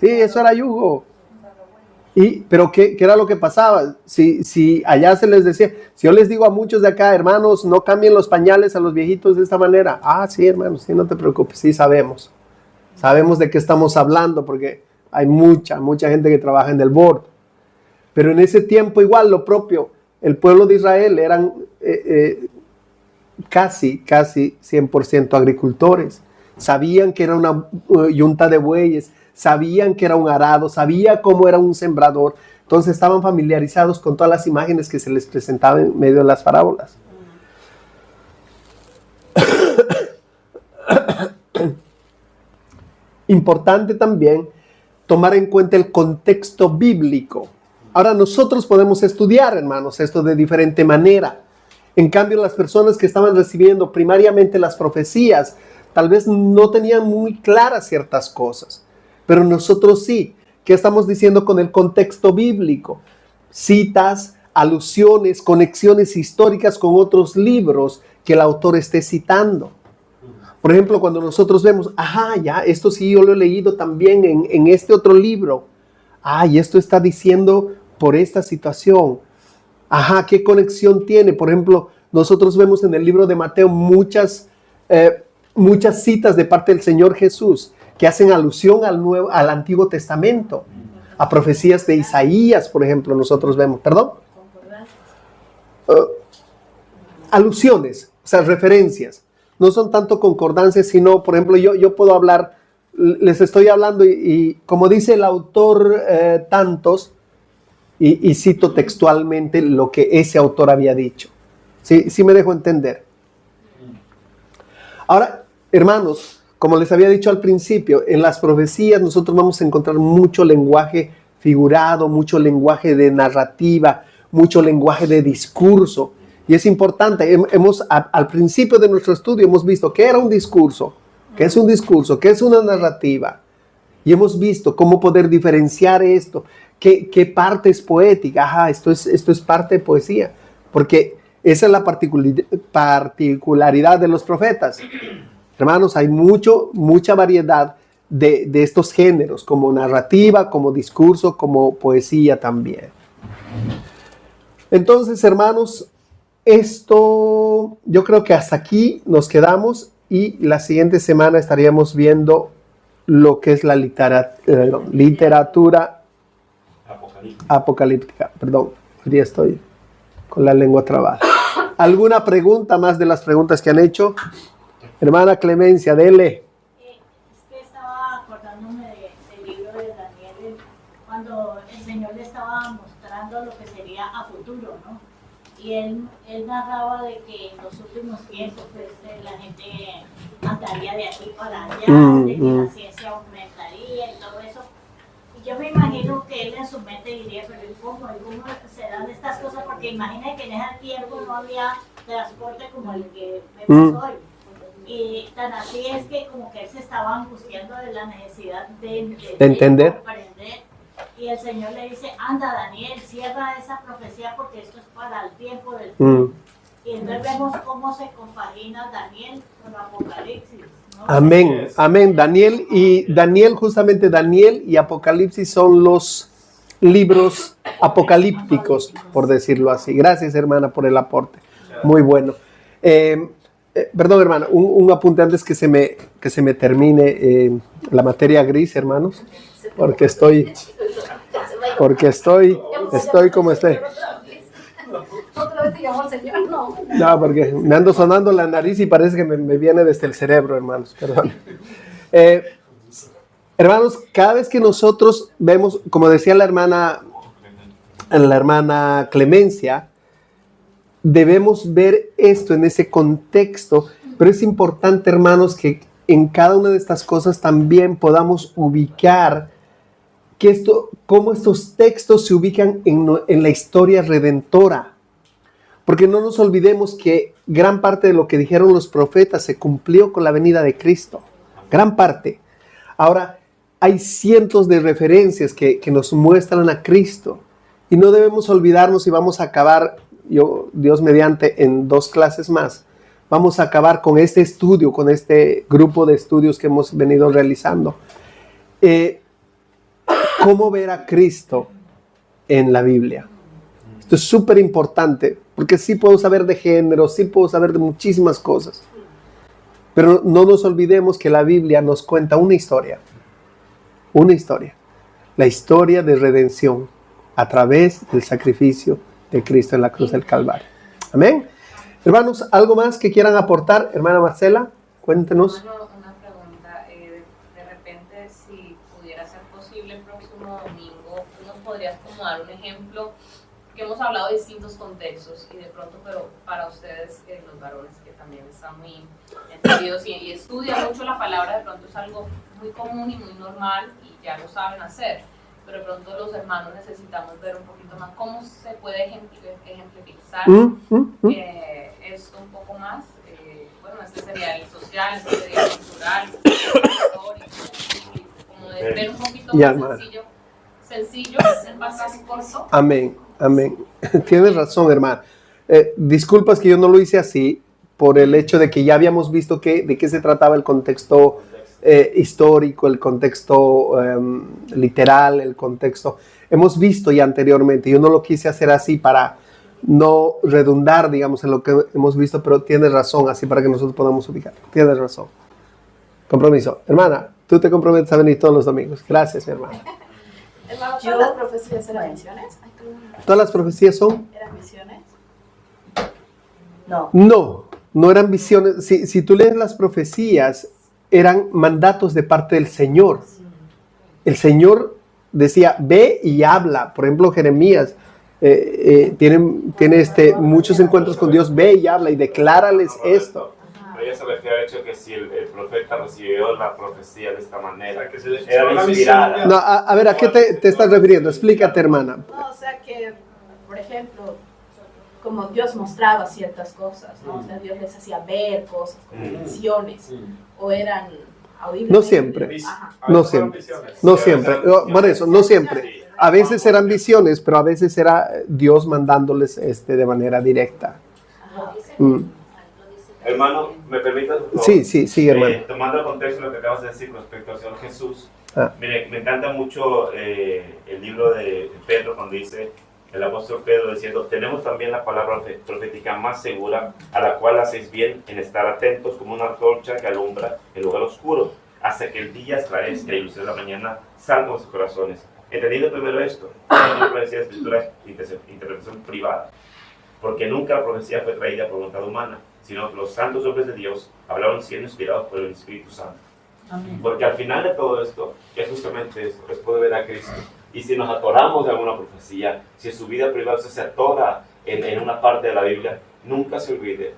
Sí, eso era yugo. Pero ¿qué era lo que pasaba? Si allá se les decía... Si yo les digo a muchos de acá, hermanos, no cambien los pañales a los viejitos de esta manera. Ah, sí, hermanos, sí, no te preocupes. Sí, sabemos. Sabemos de qué estamos hablando porque hay mucha gente que trabaja en el board. Pero en ese tiempo igual lo propio, el pueblo de Israel eran casi 100% agricultores. Sabían que era una yunta de bueyes, sabían que era un arado, sabían cómo era un sembrador. Entonces estaban familiarizados con todas las imágenes que se les presentaban en medio de las parábolas. Importante también tomar en cuenta el contexto bíblico. Ahora nosotros podemos estudiar, hermanos, esto de diferente manera. En cambio, las personas que estaban recibiendo primariamente las profecías, tal vez no tenían muy claras ciertas cosas. Pero nosotros sí. ¿Qué estamos diciendo con el contexto bíblico? Citas, alusiones, conexiones históricas con otros libros que el autor esté citando. Por ejemplo, cuando nosotros vemos, esto sí yo lo he leído también en este otro libro. Y esto está diciendo por esta situación. ¿Qué conexión tiene? Por ejemplo, nosotros vemos en el libro de Mateo muchas citas de parte del Señor Jesús que hacen alusión al Antiguo Testamento, a profecías de Isaías, por ejemplo, nosotros vemos. ¿Perdón? Alusiones, o sea, referencias. No son tanto concordancias, sino, por ejemplo, yo puedo hablar, les estoy hablando y como dice el autor tantos, y cito textualmente lo que ese autor había dicho. ¿Sí me dejo entender? Ahora, hermanos, como les había dicho al principio, en las profecías nosotros vamos a encontrar mucho lenguaje figurado, mucho lenguaje de narrativa, mucho lenguaje de discurso. Y es importante, al principio de nuestro estudio hemos visto qué era un discurso, qué es un discurso, qué es una narrativa. Y hemos visto cómo poder diferenciar esto, qué parte es poética. Ajá, esto es parte de poesía, porque esa es la particularidad de los profetas. Hermanos, hay mucha variedad de estos géneros, como narrativa, como discurso, como poesía también. Entonces, hermanos, esto yo creo que hasta aquí nos quedamos y la siguiente semana estaríamos viendo lo que es la literatura apocalíptica. Perdón, hoy día estoy con la lengua trabada. ¿Alguna pregunta más de las preguntas que han hecho? Hermana Clemencia, dele. Es que estaba acordándome del libro de Daniel, cuando el Señor le estaba mostrando lo que sería a futuro, ¿no? Y él narraba de que en los últimos tiempos pues, la gente andaría de aquí para allá, de que la ciencia aumentaría y todo eso. Y yo me imagino que él en su mente diría, pero ¿cómo se dan estas cosas? Porque imagina que en ese tiempo no había transporte como el que vemos hoy. Y tan así es que como que él se estaba angustiando de la necesidad de entender, comprender. Y el Señor le dice, anda Daniel, cierra esa profecía porque esto es para el tiempo del fin. Y entonces vemos cómo se compagina Daniel con Apocalipsis, ¿no? Amén, amén. Daniel y Apocalipsis son los libros apocalípticos, por decirlo así. Gracias, hermana, por el aporte. Muy bueno. Perdón, hermana, un apunte antes que se me termine la materia gris, hermanos, porque estoy como esté. Otra vez te llamó el Señor, no. No, porque me ando sonando la nariz y parece que me viene desde el cerebro, hermanos, perdón. Hermanos, cada vez que nosotros vemos, como decía la hermana Clemencia, debemos ver esto en ese contexto, pero es importante, hermanos, que en cada una de estas cosas también podamos ubicar cómo estos textos se ubican en la historia redentora. Porque no nos olvidemos que gran parte de lo que dijeron los profetas se cumplió con la venida de Cristo. Gran parte. Ahora, hay cientos de referencias que nos muestran a Cristo. Y no debemos olvidarnos, y vamos a acabar, Dios mediante, en 2 clases más, vamos a acabar con este estudio, con este grupo de estudios que hemos venido realizando. ¿Cómo ver a Cristo en la Biblia? Esto es súper importante, porque sí puedo saber de género, sí puedo saber de muchísimas cosas. Pero no nos olvidemos que la Biblia nos cuenta una historia. Una historia. La historia de redención a través del sacrificio de Cristo en la cruz del Calvario. Amén. Hermanos, ¿algo más que quieran aportar? Hermana Marcela, cuéntenos. Hermano, una pregunta. De repente, si pudiera ser posible el próximo domingo, ¿tú nos podrías como dar un ejemplo? Que hemos hablado de distintos contextos y de pronto, pero para ustedes, los varones que también están muy entendidos y estudian mucho la palabra, de pronto es algo muy común y muy normal y ya lo saben hacer. Pero de pronto los hermanos necesitamos ver un poquito más cómo se puede ejemplificar esto un poco más. Bueno, este sería el social, este sería el cultural, el histórico, como de ver un poquito más sencillo, más corto. Amén, amén. Tienes razón, hermano. Disculpas que yo no lo hice así, por el hecho de que ya habíamos visto de qué se trataba el contexto histórico, el contexto literal, el contexto. Hemos visto ya anteriormente, yo no lo quise hacer así para no redundar, digamos, en lo que hemos visto, pero tienes razón, así para que nosotros podamos ubicar. Tienes razón. Compromiso. Hermana, tú te comprometes a venir todos los domingos. Gracias, mi hermana. Hermano, ¿todas las profecías eran misiones? ¿Todas las profecías son? ¿Eran misiones? No eran visiones. Si tú lees las profecías, eran mandatos de parte del Señor. El Señor decía, ve y habla. Por ejemplo, Jeremías tiene muchos encuentros con Dios. Ve y habla y declárales esto. ella se refiere al hecho que si el profeta recibió la profecía de esta manera, que se le era la inspirada. visión. No, a ver, ¿a qué te estás refiriendo? Explícate, hermana. No, o sea que, por ejemplo, como Dios mostraba ciertas cosas, ¿no? O sea, Dios les hacía ver cosas, como visiones, o eran audibles. No siempre. Ajá. No siempre. No siempre. Por eso, no siempre. A veces eran visiones, pero a veces era Dios mandándoles de manera directa. Hermano, ¿me permitas? Sí, hermano. Tomando el contexto de lo que acabas de decir respecto al Señor Jesús, Mire, me encanta mucho el libro de Pedro cuando dice, el apóstol Pedro diciendo, tenemos también la palabra profética más segura, a la cual hacéis bien en estar atentos como una antorcha que alumbra el lugar oscuro, hasta que el día esclarezca y la luz de la mañana salga de sus corazones. Entendiendo primero esto, no profecía de escritura interpretación privada, porque nunca la profecía fue traída por voluntad humana, sino que los santos hombres de Dios hablaron siendo inspirados por el Espíritu Santo. Amén. Porque al final de todo esto es justamente eso, es poder ver a Cristo. Y si nos atoramos de alguna profecía, si en su vida privada se atora en una parte de la Biblia, nunca se olvide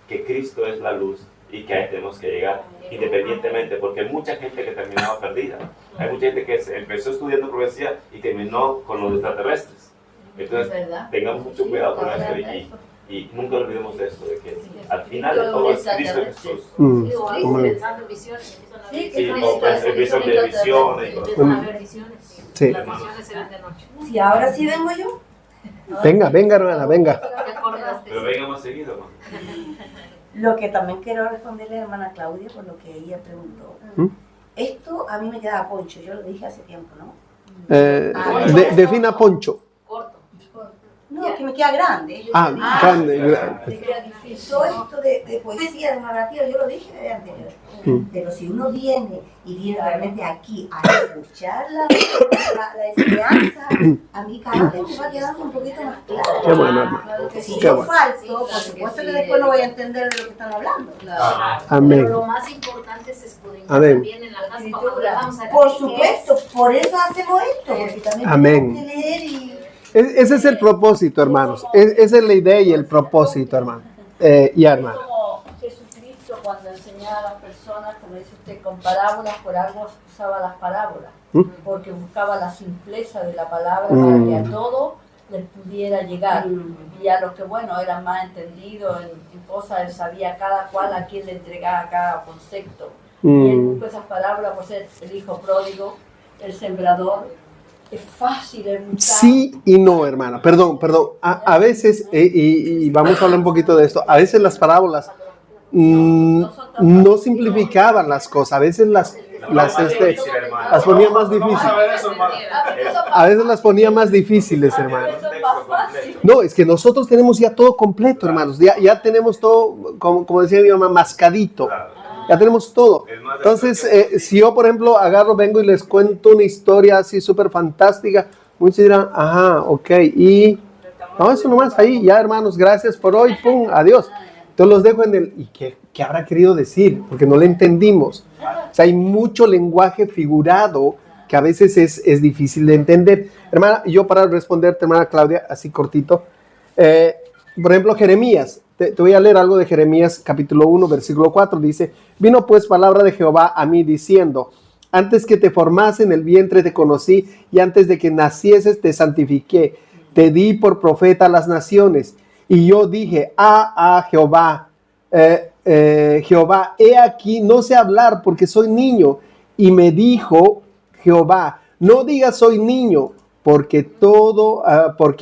que Cristo es la luz y que a él tenemos que llegar independientemente, porque hay mucha gente que terminaba perdida. Hay mucha gente que empezó estudiando profecía y terminó con los extraterrestres. Entonces, tengamos mucho cuidado con eso y nunca olvidemos de esto, de que al final de todo es Cristo Jesús. Pensando en visiones. Empiezan de visiones. Sí. Las visiones eran de noche. Si ahora sí vengo yo. Venga, hermana, venga. Pero venga más seguido, ¿no? Lo que también quiero responderle a la hermana Claudia por lo que ella preguntó. Esto a mí me queda poncho, yo lo dije hace tiempo, ¿no? Defina poncho. Corto. No, que me queda grande. Grande. Todo esto de poesía, de narrativa, yo lo dije desde anterior. Pero si uno viene y viene realmente aquí a escuchar la enseñanza, a mí cada vez me va quedando un poquito más claro. Qué bueno, hermano. Porque si yo falto, por supuesto que después no voy a entender de lo que están hablando. Amén. Pero lo más importante es escudriñar Amén. también en la casa. Por supuesto, por eso hacemos esto, porque también Amén. tenemos que leer y... Ese es el propósito, hermanos. Esa es la idea y el propósito, hermano. Y hermano. Como Jesucristo cuando enseñaba a las personas, como dice usted, con parábolas, por algo usaba las parábolas, porque buscaba la simpleza de la palabra para que a todo les pudiera llegar. Y a los que, bueno, eran más entendidos en cosas, él sabía cada cual a quién le entregaba cada concepto. Y él buscó esas palabras, por ser el hijo pródigo, el sembrador. Es fácil el buscar. Sí y no, hermana. Perdón. A veces, y vamos a hablar un poquito de esto, a veces las parábolas no simplificaban las cosas, a veces las ponía más difíciles. A veces las ponía más difíciles, hermano. No, es que nosotros tenemos ya todo completo, hermanos. Ya tenemos todo, como decía mi mamá, mascadito. Ya tenemos todo. Entonces, si yo, por ejemplo, vengo y les cuento una historia así súper fantástica, muchos dirán, ajá, ok, y no, eso nomás ahí, ya hermanos, gracias por hoy, pum, adiós. Entonces los dejo en el, ¿y qué habrá querido decir? Porque no le entendimos. O sea, hay mucho lenguaje figurado que a veces es difícil de entender. Hermana, yo para responderte, hermana Claudia, así cortito, por ejemplo, Jeremías. Te voy a leer algo de Jeremías capítulo 1, versículo 4. Dice, vino pues palabra de Jehová a mí diciendo, antes que te formase en el vientre te conocí y antes de que nacieses te santifiqué. Te di por profeta a las naciones. Y yo dije, Jehová, Jehová, he aquí, no sé hablar porque soy niño. Y me dijo Jehová, no digas soy niño, porque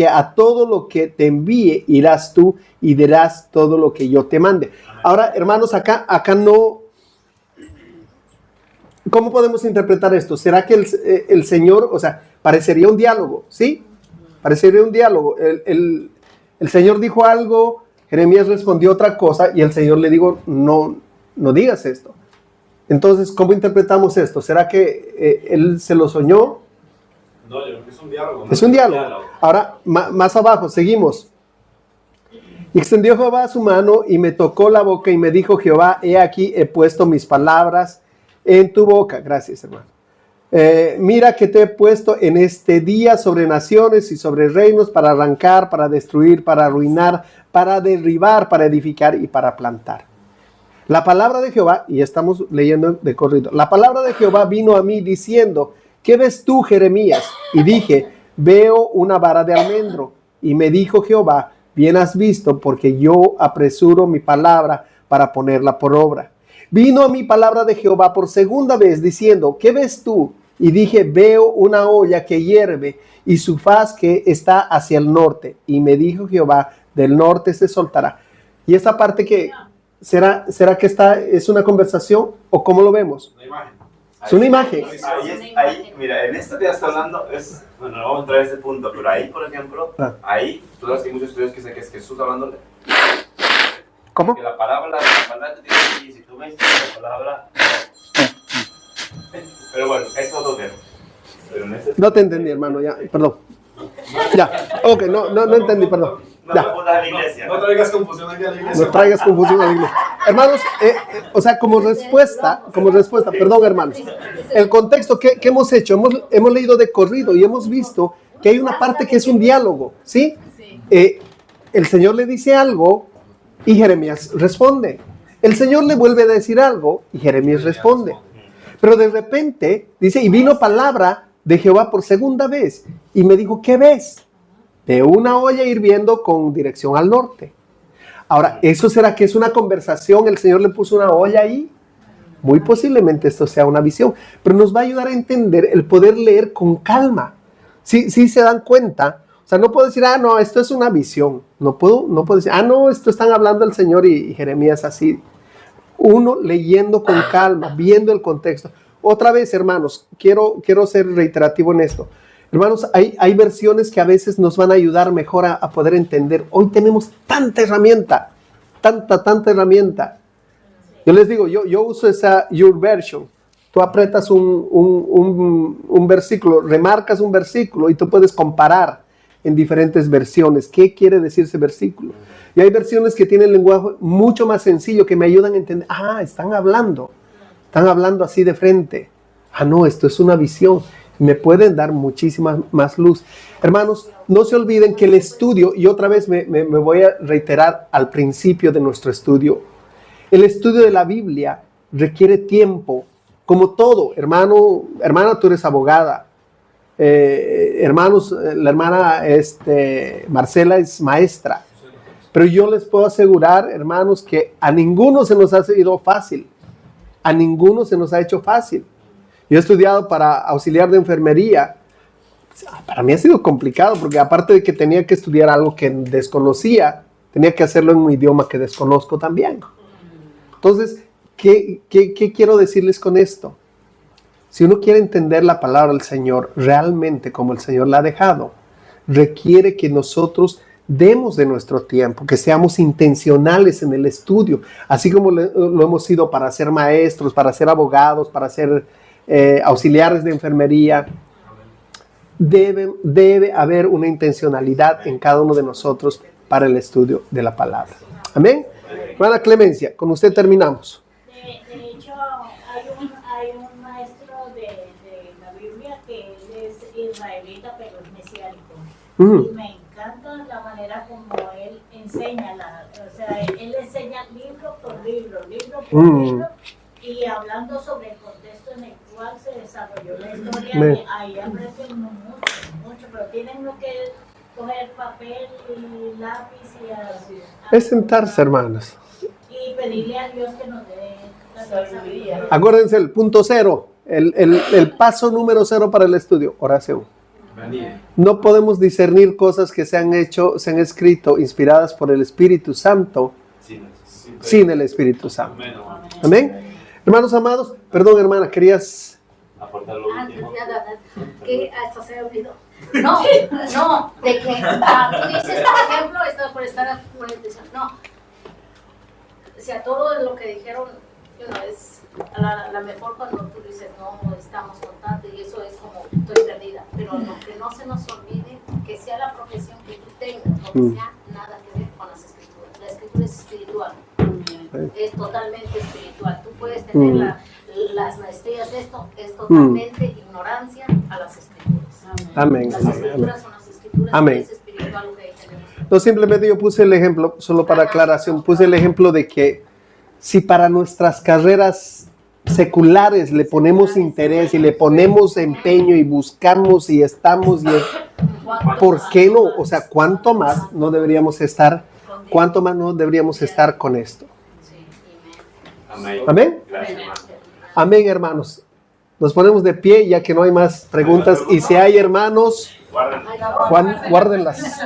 a todo lo que te envíe irás tú y dirás todo lo que yo te mande. Ahora, hermanos, acá no... ¿Cómo podemos interpretar esto? ¿Será que el Señor, o sea, parecería un diálogo, ¿sí? Parecería un diálogo. El Señor dijo algo, Jeremías respondió otra cosa y el Señor le dijo, no digas esto. Entonces, ¿cómo interpretamos esto? ¿Será que él se lo soñó? No, yo creo que es un diálogo. Es un diálogo. Ahora, más abajo, seguimos. Y extendió Jehová su mano y me tocó la boca y me dijo Jehová, he aquí he puesto mis palabras en tu boca. Gracias, hermano. Mira que te he puesto en este día sobre naciones y sobre reinos para arrancar, para destruir, para arruinar, para derribar, para edificar y para plantar. La palabra de Jehová, y estamos leyendo de corrido, la palabra de Jehová vino a mí diciendo, ¿qué ves tú, Jeremías? Y dije, veo una vara de almendro. Y me dijo Jehová, bien has visto, porque yo apresuro mi palabra para ponerla por obra. Vino a mí palabra de Jehová por segunda vez diciendo, ¿qué ves tú? Y dije, veo una olla que hierve y su faz que está hacia el norte. Y me dijo Jehová, del norte se soltará. Y esta parte que, ¿será que es una conversación o cómo lo vemos? Una imagen. Es una imagen. Ahí, mira, en esto que está hablando es, bueno, no vamos a entrar a ese punto, pero ahí, por ejemplo, ahí, tú sabes que hay muchos estudios que dicen que es Jesús hablándole. ¿Cómo? Que la palabra que tiene aquí, si tú ves la palabra... Pero bueno, es otro tema. Pero en ese... No te entendí, hermano, ya, perdón. Ya, ok, no entendí, perdón. No me pongas a la iglesia. No traigas confusión aquí a la iglesia. No traigas confusión a la iglesia. Hermanos, o sea, como respuesta, perdón, hermanos, el contexto que hemos hecho, hemos leído de corrido y hemos visto que hay una parte que es un diálogo, ¿sí? El Señor le dice algo y Jeremías responde. El Señor le vuelve a decir algo y Jeremías responde. Pero de repente, dice, y vino palabra de Jehová por segunda vez y me dijo, ¿qué ves? De una olla hirviendo con dirección al norte. Ahora, ¿eso será que es una conversación? ¿El Señor le puso una olla ahí? Muy posiblemente esto sea una visión, pero nos va a ayudar a entender el poder leer con calma. Si se dan cuenta, o sea, no puedo decir, no, esto es una visión. No puedo decir, no, esto están hablando el Señor y Jeremías así. Uno leyendo con calma, viendo el contexto. Otra vez, hermanos, quiero ser reiterativo en esto. Hermanos, hay versiones que a veces nos van a ayudar mejor a poder entender. Hoy tenemos tanta herramienta. Yo les digo, yo uso esa Your Version. Tú apretas un versículo, remarcas un versículo y tú puedes comparar en diferentes versiones. ¿Qué quiere decir ese versículo? Y hay versiones que tienen lenguaje mucho más sencillo que me ayudan a entender. Están hablando así de frente. No, esto es una visión. Me pueden dar muchísima más luz. Hermanos, no se olviden que el estudio, y otra vez me voy a reiterar al principio de nuestro estudio, el estudio de la Biblia requiere tiempo, como todo. Hermana, tú eres abogada. Hermanos, la hermana Marcela es maestra. Pero yo les puedo asegurar, hermanos, que a ninguno se nos ha sido fácil. A ninguno se nos ha hecho fácil. Yo he estudiado para auxiliar de enfermería. Para mí ha sido complicado porque aparte de que tenía que estudiar algo que desconocía, tenía que hacerlo en un idioma que desconozco también. Entonces, ¿qué quiero decirles con esto? Si uno quiere entender la palabra del Señor realmente como el Señor la ha dejado, requiere que nosotros demos de nuestro tiempo, que seamos intencionales en el estudio, así como lo hemos sido para ser maestros, para ser abogados, para ser auxiliares de enfermería. Debe haber una intencionalidad en cada uno de nosotros para el estudio de la palabra. Amén. Hermana Clemencia, con usted terminamos. De hecho, hay un maestro de la Biblia que él es israelita, pero es mesiánico. Y me encanta la manera como él enseña, o sea, él enseña libro por libro, y hablando sobre el contexto en el cual se desarrolló la historia, ahí aprenden mucho, pero tienen que coger papel y lápiz y es sentarse, hermanos. Y pedirle a Dios que nos dé la sabiduría. Acuérdense, el punto cero, el paso número 0 para el estudio, oración. No podemos discernir cosas que se han escrito inspiradas por el Espíritu Santo sin el Espíritu Santo. Amén. Hermanos amados, perdón, hermana, querías aportar lo último. Que hasta se me olvidó. No, de que tú dices, por ejemplo, esto por estar con la intención. No, o sea, todo lo que dijeron, es a la mejor cuando tú dices, no estamos contando y eso es como, estoy perdida. Pero lo que no se nos olvide, que sea la profesión que tú tengas, no que sea nada que ver con las escrituras. La escritura es espiritual. Es totalmente espiritual. Tú puedes tener las maestrías de esto, es totalmente ignorancia a las escrituras. Amén. Las escrituras son las escrituras, amén. Es espiritual lo que ahí tenemos. No, simplemente yo puse el ejemplo, solo para aclaración, puse el ejemplo de que si para nuestras carreras seculares le ponemos interés y le ponemos empeño y buscamos y estamos, ¿por qué no? O sea, ¿cuánto más no deberíamos estar con esto? Amén. Amén, hermanos. Nos ponemos de pie ya que no hay más preguntas, y si hay hermanos, guárdenlas.